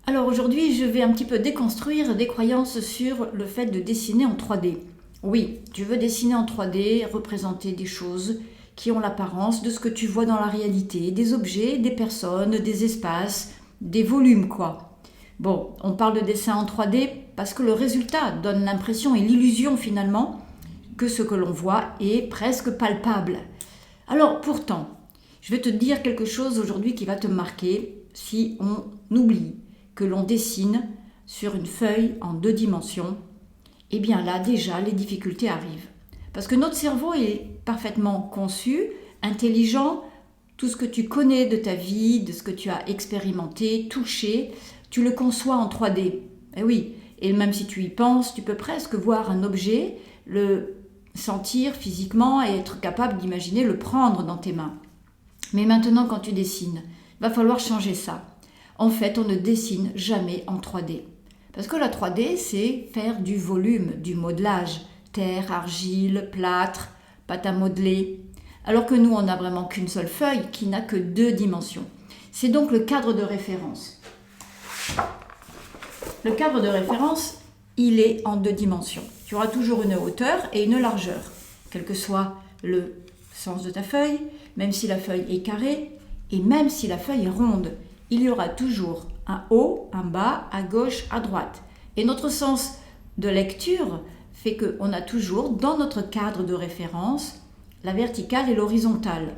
Alors aujourd'hui, je vais un petit peu déconstruire des croyances sur le fait de dessiner en 3D. Oui, tu veux dessiner en 3D, représenter des choses qui ont l'apparence de ce que tu vois dans la réalité, des objets, des personnes, des espaces, des volumes quoi. Bon, on parle de dessin en 3D parce que le résultat donne l'impression et l'illusion finalement que ce que l'on voit est presque palpable. Alors pourtant, je vais te dire quelque chose aujourd'hui qui va te marquer si on oublie que l'on dessine sur une feuille en 2 dimensions. Et bien là déjà les difficultés arrivent. Parce que notre cerveau est parfaitement conçu, intelligent, tout ce que tu connais de ta vie, de ce que tu as expérimenté, touché, tu le conçois en 3D. Et oui, et même si tu y penses, tu peux presque voir un objet, le sentir physiquement et être capable d'imaginer le prendre dans tes mains. Mais maintenant quand tu dessines, il va falloir changer ça. En fait, on ne dessine jamais en 3D. Parce que la 3D, c'est faire du volume, du modelage. Terre, argile, plâtre, pâte à modeler. Alors que nous, on n'a vraiment qu'une seule feuille qui n'a que 2 dimensions. C'est donc le cadre de référence. Le cadre de référence, il est en 2 dimensions. Tu auras toujours une hauteur et une largeur, quel que soit le sens de ta feuille, même si la feuille est carrée et même si la feuille est ronde. Il y aura toujours un haut, un bas, à gauche, à droite. Et notre sens de lecture fait qu'on a toujours dans notre cadre de référence la verticale et l'horizontale.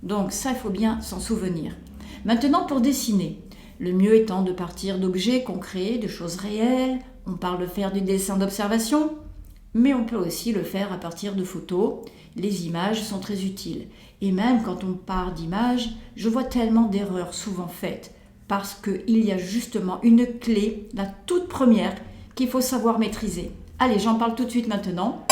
Donc ça, il faut bien s'en souvenir. Maintenant, pour dessiner, le mieux étant de partir d'objets concrets, de choses réelles. On parle de faire du dessin d'observation, mais on peut aussi le faire à partir de photos. Les images sont très utiles. Et même quand on part d'images, je vois tellement d'erreurs souvent faites parce qu'il y a justement une clé, la toute première, qu'il faut savoir maîtriser. Allez, j'en parle tout de suite maintenant.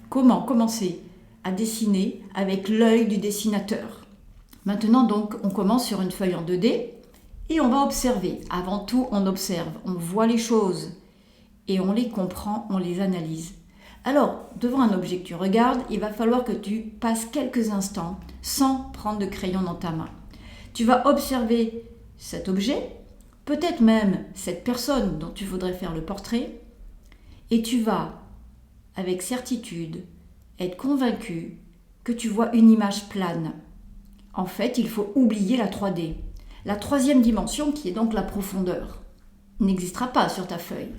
Comment commencer à dessiner avec l'œil du dessinateur? Maintenant donc, on commence sur une feuille en 2D et on va observer. Avant tout, on observe, on voit les choses et on les comprend, on les analyse. Alors, devant un objet que tu regardes, il va falloir que tu passes quelques instants sans prendre de crayon dans ta main. Tu vas observer cet objet, peut-être même cette personne dont tu voudrais faire le portrait, et tu vas, avec certitude, être convaincu que tu vois une image plane. En fait, il faut oublier la 3D. La 3e dimension, qui est donc la profondeur, n'existera pas sur ta feuille.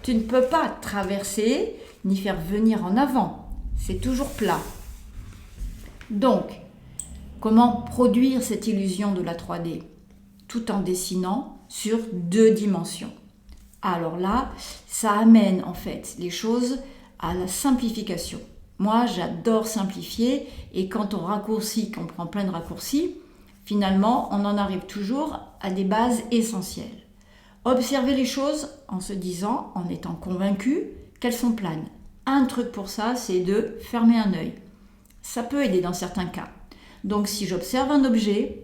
Tu ne peux pas traverser ni faire venir en avant. C'est toujours plat. Donc, comment produire cette illusion de la 3D tout en dessinant sur 2 dimensions? Alors là, ça amène en fait les choses à la simplification. Moi, j'adore simplifier et quand on raccourcit, qu'on prend plein de raccourcis, finalement, on en arrive toujours à des bases essentielles. Observer les choses en se disant, en étant convaincu qu'elles sont planes. Un truc pour ça, c'est de fermer un œil. Ça peut aider dans certains cas. Donc si j'observe un objet,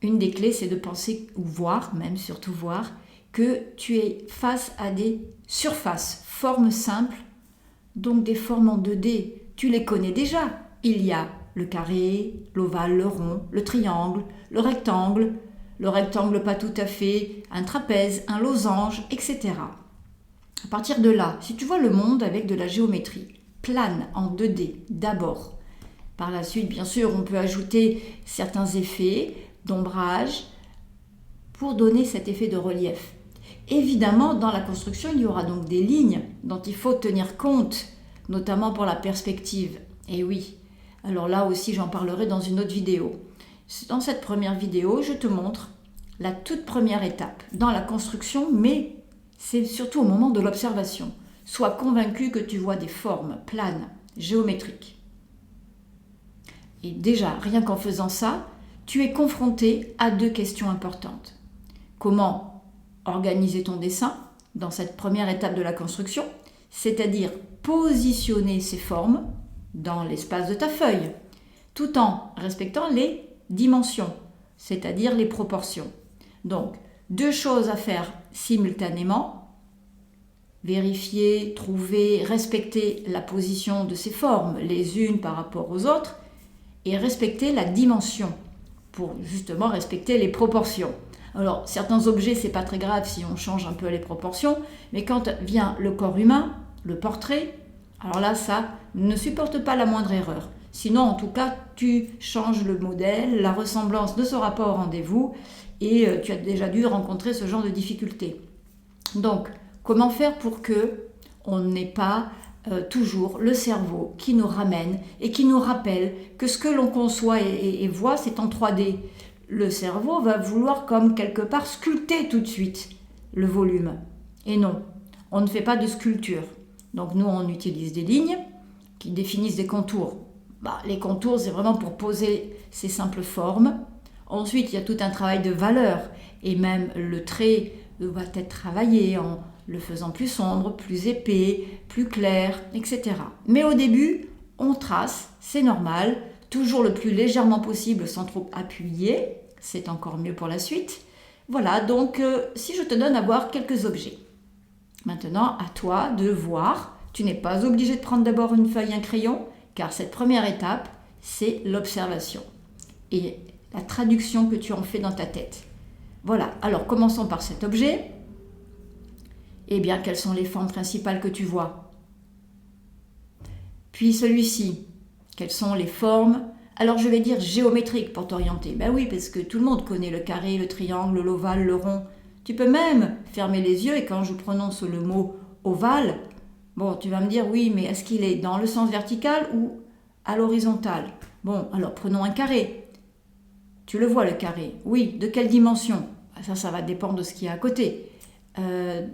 une des clés, c'est de penser ou voir, même surtout voir, que tu es face à des surfaces, formes simples, donc des formes en 2D. Tu les connais déjà. Il y a le carré, l'ovale, le rond, le triangle, le rectangle pas tout à fait, un trapèze, un losange, etc. À partir de là, si tu vois le monde avec de la géométrie, plane en 2D d'abord. Par la suite, bien sûr, on peut ajouter certains effets d'ombrage pour donner cet effet de relief. Évidemment, dans la construction, il y aura donc des lignes dont il faut tenir compte, notamment pour la perspective. Et oui, alors là aussi, j'en parlerai dans une autre vidéo. Dans cette première vidéo, je te montre la toute première étape dans la construction, mais c'est surtout au moment de l'observation. Sois convaincu que tu vois des formes planes, géométriques. Et déjà, rien qu'en faisant ça, tu es confronté à 2 questions importantes. Comment organiser ton dessin dans cette première étape de la construction, c'est-à-dire positionner ces formes dans l'espace de ta feuille, tout en respectant les dimensions, c'est-à-dire les proportions. Donc, 2 choses à faire simultanément, vérifier, trouver, respecter la position de ces formes, les unes par rapport aux autres, et respecter la dimension, pour justement respecter les proportions. Alors, certains objets, c'est pas très grave si on change un peu les proportions, mais quand vient le corps humain, le portrait, alors là, ça ne supporte pas la moindre erreur. Sinon, en tout cas, tu changes le modèle, la ressemblance ne sera pas au rendez-vous et tu as déjà dû rencontrer ce genre de difficultés. Donc, comment faire pour que on n'ait pas toujours le cerveau qui nous ramène et qui nous rappelle que ce que l'on conçoit et voit, c'est en 3D. Le cerveau va vouloir comme quelque part sculpter tout de suite le volume. Et non, on ne fait pas de sculpture. Donc nous, on utilise des lignes qui définissent des contours. Les contours, c'est vraiment pour poser ces simples formes. Ensuite, il y a tout un travail de valeur. Et même le trait va être travaillé en le faisant plus sombre, plus épais, plus clair, etc. Mais au début, on trace, c'est normal, toujours le plus légèrement possible sans trop appuyer, c'est encore mieux pour la suite. Voilà, donc si je te donne à voir quelques objets. Maintenant, à toi de voir, tu n'es pas obligé de prendre d'abord une feuille et un crayon, car cette première étape, c'est l'observation et la traduction que tu en fais dans ta tête. Voilà, alors commençons par cet objet. Eh bien, quelles sont les formes principales que tu vois? Puis celui-ci, quelles sont les formes? Alors je vais dire géométriques pour t'orienter. Ben oui, parce que tout le monde connaît le carré, le triangle, l'ovale, le rond. Tu peux même fermer les yeux et quand je prononce le mot ovale, bon, tu vas me dire oui, mais est-ce qu'il est dans le sens vertical ou à l'horizontale? Bon, alors prenons un carré. Tu le vois le carré? Oui, de quelle dimension? Ça va dépendre de ce qu'il y a à côté.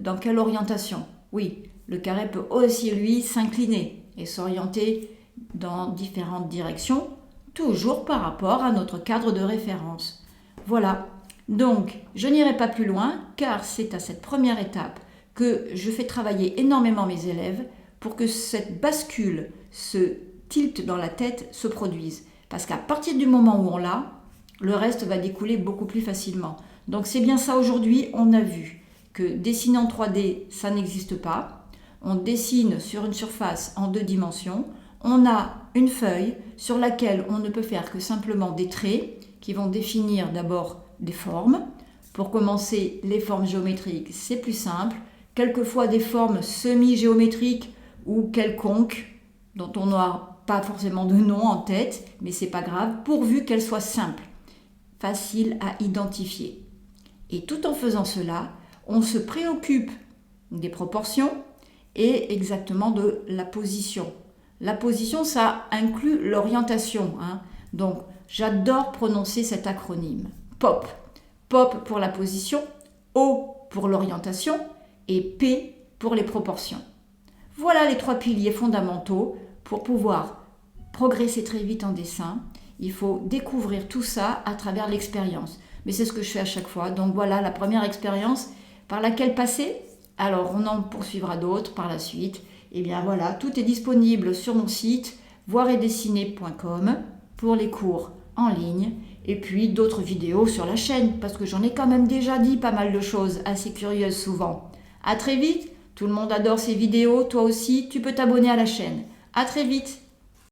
Dans quelle orientation? Oui, le carré peut aussi, lui, s'incliner et s'orienter dans différentes directions, toujours par rapport à notre cadre de référence. Voilà, donc je n'irai pas plus loin, car c'est à cette première étape que je fais travailler énormément mes élèves pour que cette bascule, ce tilt dans la tête se produise. Parce qu'à partir du moment où on l'a, le reste va découler beaucoup plus facilement. Donc c'est bien ça aujourd'hui, on a vu que dessiner en 3D, ça n'existe pas. On dessine sur une surface en 2 dimensions. On a une feuille sur laquelle on ne peut faire que simplement des traits qui vont définir d'abord des formes. Pour commencer, les formes géométriques, c'est plus simple. Quelquefois des formes semi-géométriques ou quelconques, dont on n'a pas forcément de nom en tête, mais c'est pas grave, pourvu qu'elles soient simples, faciles à identifier. Et tout en faisant cela, on se préoccupe des proportions et exactement de la position. La position, ça inclut l'orientation. Donc, j'adore prononcer cet acronyme. POP. POP pour la position, O pour l'orientation et P pour les proportions. Voilà les 3 piliers fondamentaux pour pouvoir progresser très vite en dessin. Il faut découvrir tout ça à travers l'expérience. Mais c'est ce que je fais à chaque fois. Donc voilà la première expérience par laquelle passer. Alors on en poursuivra d'autres par la suite. Et bien voilà, tout est disponible sur mon site voiretdessiner.com pour les cours en ligne et puis d'autres vidéos sur la chaîne parce que j'en ai quand même déjà dit pas mal de choses assez curieuses souvent. À très vite, tout le monde adore ces vidéos, toi aussi, tu peux t'abonner à la chaîne. À très vite.